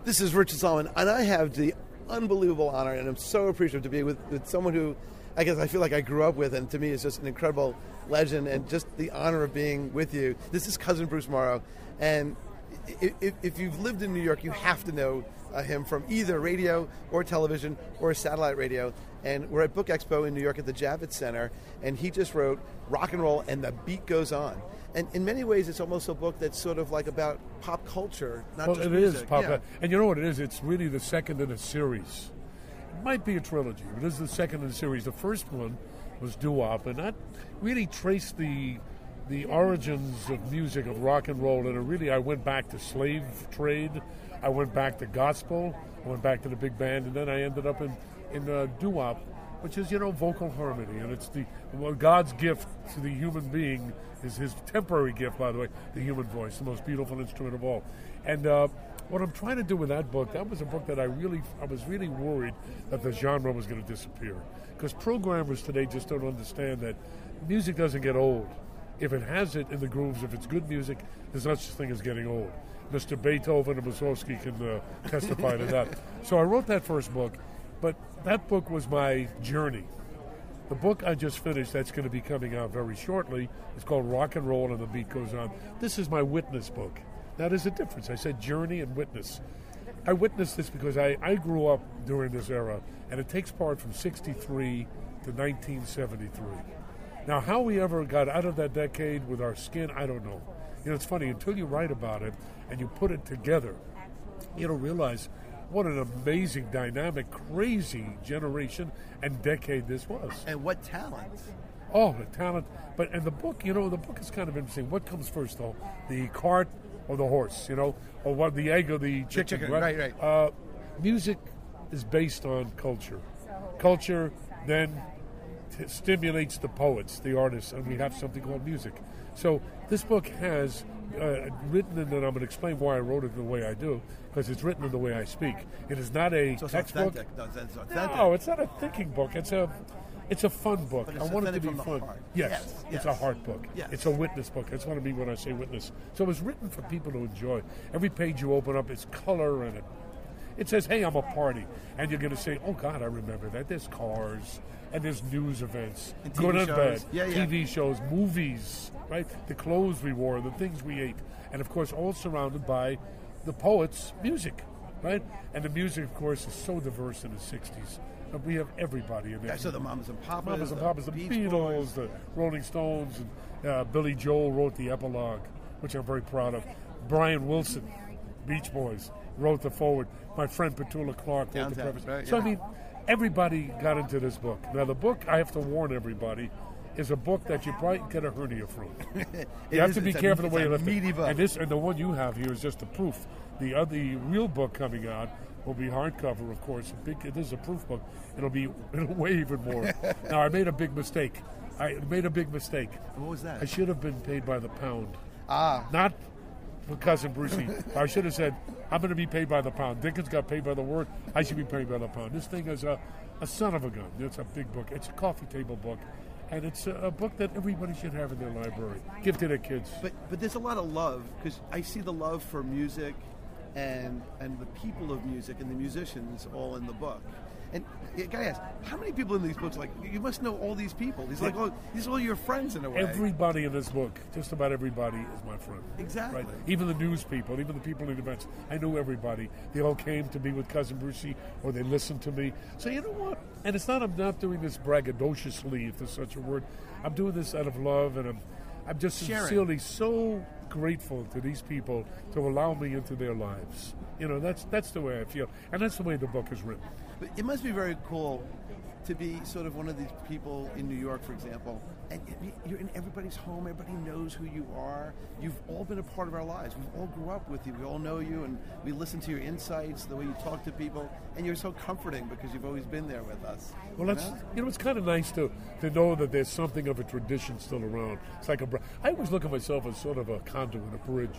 This is Richard Solomon, and I have the unbelievable honor, and I'm so appreciative to be with someone who I guess I feel like I grew up with, and to me is just an incredible legend, and just the honor of being with you. This is Cousin Bruce Morrow, and if you've lived in New York, you have to know him from either radio or television or satellite radio. And we're at Book Expo in New York at the Javits Center, and he just wrote Rock and Roll and the Beat Goes On. And in many ways, it's almost a book that's sort of like about pop culture, not just music. Well, it is pop culture. And you know what it is? It's really the second in a series. It might be a trilogy, but this is the second in the series. The first one was doo-wop, and that really traced the origins of music, of rock and roll. And I went back to slave trade. I went back to gospel. I went back to the big band, and then I ended up in doo-wop, which is, vocal harmony. And it's God's gift to the human being is his temporary gift, by the way, the human voice, the most beautiful instrument of all. And what I'm trying to do with that book, that was a book that I was really worried that the genre was going to disappear. Because programmers today just don't understand that music doesn't get old. If it has it in the grooves, if it's good music, there's no such thing as getting old. Mr. Beethoven and Mussorgsky can testify to that. So I wrote that first book, but that book was my journey. The book I just finished, that's going to be coming out very shortly, is called Rock and Roll and the Beat Goes On. This is my witness book. Now, there's a difference. I said journey and witness. I witnessed this because I grew up during this era, and it takes part from 63 to 1973. Now, how we ever got out of that decade with our skin, I don't know. It's funny, until you write about it and you put it together, you don't realize what an amazing, dynamic, crazy generation and decade this was. And what talent. Oh, the talent. And the book, the book is kind of interesting. What comes first, though? The cart or the horse, or what, the egg or the chicken? The chicken, right. Music is based on culture. Culture then stimulates the poets, the artists, and we have something called music. So this book has written, and then I'm going to explain why I wrote it the way I do, because it's written in the way I speak. It is not a textbook. It's authentic. No, it's not a thinking book. It's a fun book. But it's I want it to be from the fun. Heart. Yes, it's a heart book. Yes. It's a witness book. That's what I mean when I say witness. So it's written for people to enjoy. Every page you open up, it's color, and it says, hey, I'm a party. And you're going to say, oh, God, I remember that. There's cars, and there's news events, and good and bad, TV shows, movies, right? The clothes we wore, the things we ate. And, of course, all surrounded by the poets' music, right? And the music, of course, is so diverse in the 60s. We have everybody in there. Yeah, so the Mamas and Papas, the Beatles, the Rolling Stones, and Billy Joel wrote the epilogue, which I'm very proud of. Brian Wilson, Beach Boys, wrote the foreword. My friend Petula Clark wrote the preface. Right, so, I mean, everybody got into this book. Now, the book, I have to warn everybody, is a book that you probably get a hernia from. You have to be careful the way you lift it. And the one you have here is just a proof. The real book coming out will be hardcover, of course. This is a proof book. It'll weigh even more. Now, I made a big mistake. What was that? I should have been paid by the pound. Not for Cousin Brucie. I should have said, I'm going to be paid by the pound. Dickens got paid by the word. I should be paid by the pound. This thing is a son of a gun. It's a big book. It's a coffee table book. And it's a book that everybody should have in their library. Give to their kids. But there's a lot of love, because I see the love for music and the people of music and the musicians all in the book. And I gotta ask, how many people in these books? Like, you must know all these people. These are all your friends in a way. Everybody in this book, just about everybody, is my friend. Exactly. Right? Even the news people, even the people in events. I knew everybody. They all came to be with Cousin Brucie, or they listened to me. So you know what? And it's not. I'm not doing this braggadociously, if there's such a word. I'm doing this out of love, and I'm just sincerely so grateful to these people to allow me into their lives. That's the way I feel, and that's the way the book is written. But it must be very cool to be sort of one of these people in New York, for example, and you're in everybody's home. Everybody knows who you are. You've all been a part of our lives. We all grew up with you. We all know you, and we listen to your insights, the way you talk to people, and you're so comforting because you've always been there with us. Well, it's kind of nice to know that there's something of a tradition still around. It's like I always look at myself as sort of a conduit, a bridge.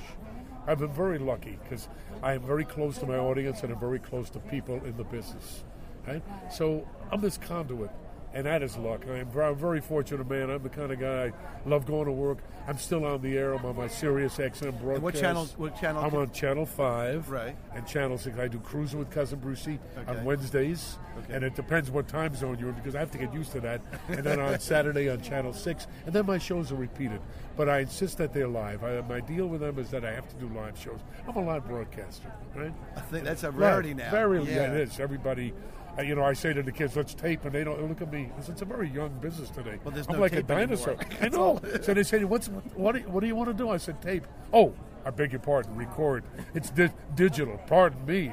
I've been very lucky because I am very close to my audience and I'm very close to people in the business. Right? So I'm this conduit, And that is luck. I'm a very fortunate man. I'm the kind of guy I love going to work. I'm still on the air. I'm on my Sirius XM broadcast. And what channel? I'm on Channel 5. Right. And Channel 6. I do Cruising with Cousin Brucie Okay. on Wednesdays. Okay. And it depends what time zone you're in because I have to get used to that. And then on Saturday on Channel 6. And then my shows are repeated. But I insist that they're live. My deal with them is that I have to do live shows. I'm a live broadcaster, right? I think that's a rarity now. Yeah, it is. Everybody... I say to the kids, let's tape, and they don't look at me. It's a very young business today. Well, there's I'm no like a tape dinosaur. anymore. I know. So they say, what do you want to do? I said, tape. Oh, I beg your pardon, record. It's digital. Pardon me.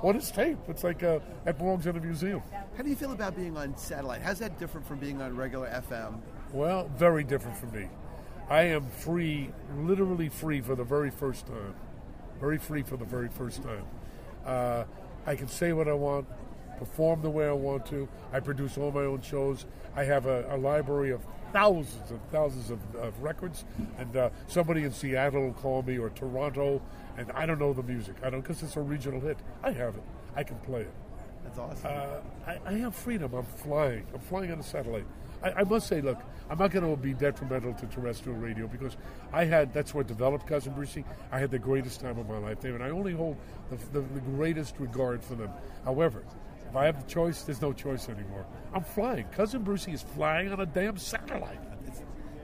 What is tape? It's like that belongs in a museum. How do you feel about being on satellite? How's that different from being on regular FM? Well, very different for me. I am free, literally free for the very first time. Very free for the very first time. I can say what I want. Perform the way I want to. I produce all my own shows. I have a library of thousands and thousands of records. And somebody in Seattle will call me, or Toronto, and I don't know the music. I don't, because it's a regional hit. I have it. I can play it. That's awesome. I have freedom. I'm flying. I'm flying on a satellite. I must say, look, I'm not going to be detrimental to terrestrial radio because that's what developed Cousin Brucie. I had the greatest time of my life there, and I only hold the greatest regard for them. However, if I have the choice, there's no choice anymore. I'm flying. Cousin Brucie is flying on a damn satellite.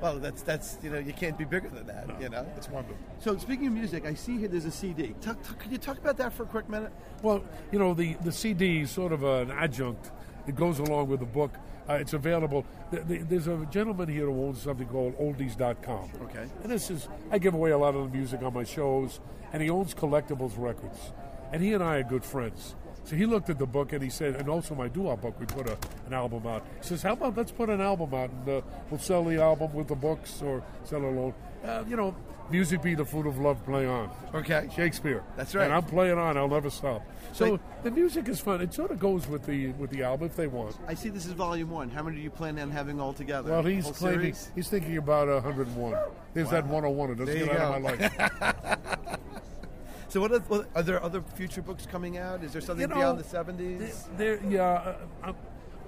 Well, that's you can't be bigger than that. No, it's wonderful. So speaking of music, I see here there's a CD. Could you talk about that for a quick minute? Well, the CD is sort of an adjunct. It goes along with the book. It's available. There's a gentleman here who owns something called oldies.com. Okay. And I give away a lot of the music on my shows, and he owns collectibles records. And he and I are good friends. So he looked at the book and he said, and also my doo-wop book, we put an album out. He says, how about let's put an album out and we'll sell the album with the books or sell it alone. Music be the food of love, play on. Okay. Shakespeare. That's right. And I'm playing on, I'll never stop. So the music is fun. It sort of goes with the album if they want. I see this is volume 1. How many do you plan on having all together? Well, he's thinking about 101. There's that 101. It doesn't get out of my life. So are there other future books coming out? Is there something beyond the 70s?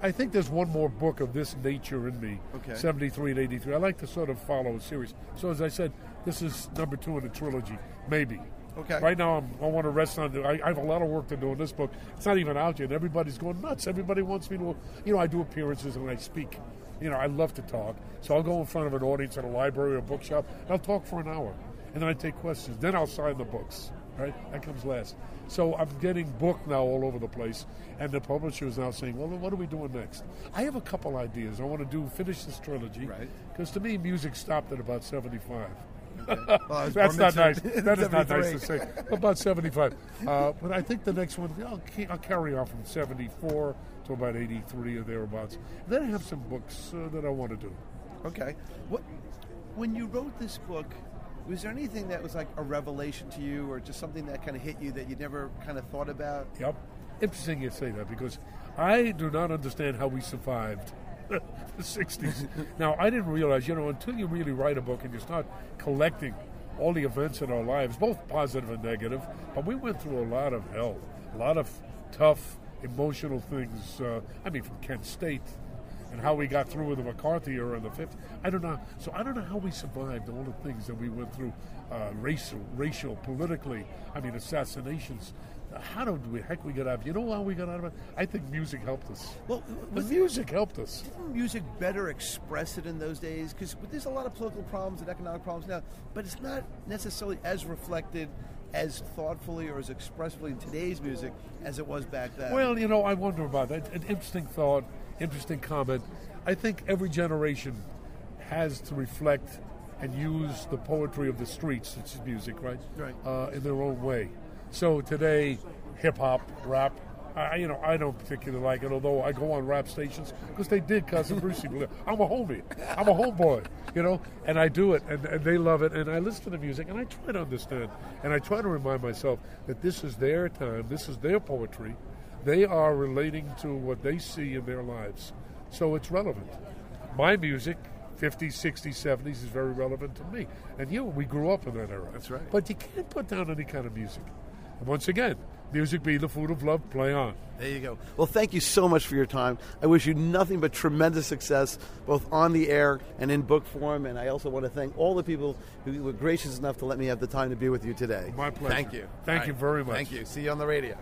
I think there's one more book of this nature in me, okay. 73 and 83. I like to sort of follow a series. So as I said, this is number 2 in the trilogy, maybe. Okay. Right now I want to rest on I have a lot of work to do in this book. It's not even out yet. And everybody's going nuts. Everybody wants me to, I do appearances and I speak. I love to talk. So I'll go in front of an audience at a library or bookshop, and I'll talk for an hour. And then I take questions. Then I'll sign the books. Right? That comes last. So I'm getting booked now all over the place, and the publisher is now saying, well, what are we doing next? I have a couple ideas. I want to finish this trilogy, right? Because to me, music stopped at about 75. Okay. Well, that's not nice. That is not nice to say. About 75. But I think the next one, I'll carry on from 74 to about 83 or thereabouts. And then I have some books that I want to do. Okay. When you wrote this book, was there anything that was like a revelation to you or just something that kind of hit you that you never kind of thought about? Yep. Interesting you say that because I do not understand how we survived the 60s. Now, I didn't realize, until you really write a book and you start collecting all the events in our lives, both positive and negative, but we went through a lot of hell, a lot of tough, emotional things. From Kent State, and how we got through with the McCarthy era in the 50s. I don't know. So I don't know how we survived all the things that we went through, racial, politically. Assassinations. How did we get out of it? You know how we got out of it? I think music helped us. Well, music helped us. Didn't music better express it in those days? Because there's a lot of political problems and economic problems now, but it's not necessarily as reflected as thoughtfully or as expressively in today's music as it was back then. Well, I wonder about that. An interesting thought. Interesting comment. I think every generation has to reflect and use the poetry of the streets, which is music, right? Right. In their own way. So today, hip-hop, rap, I don't particularly like it, although I go on rap stations because they did Cousin Brucie. I'm a homie. I'm a homeboy, and I do it, and they love it, and I listen to the music, and I try to understand, and I try to remind myself that this is their time, this is their poetry. They are relating to what they see in their lives. So it's relevant. My music, 50s, 60s, 70s, is very relevant to me. And we grew up in that era. That's right. But you can't put down any kind of music. And once again, music be the food of love, play on. There you go. Well, thank you so much for your time. I wish you nothing but tremendous success, both on the air and in book form. And I also want to thank all the people who were gracious enough to let me have the time to be with you today. My pleasure. Thank you. Thank you very much. Thank you. See you on the radio.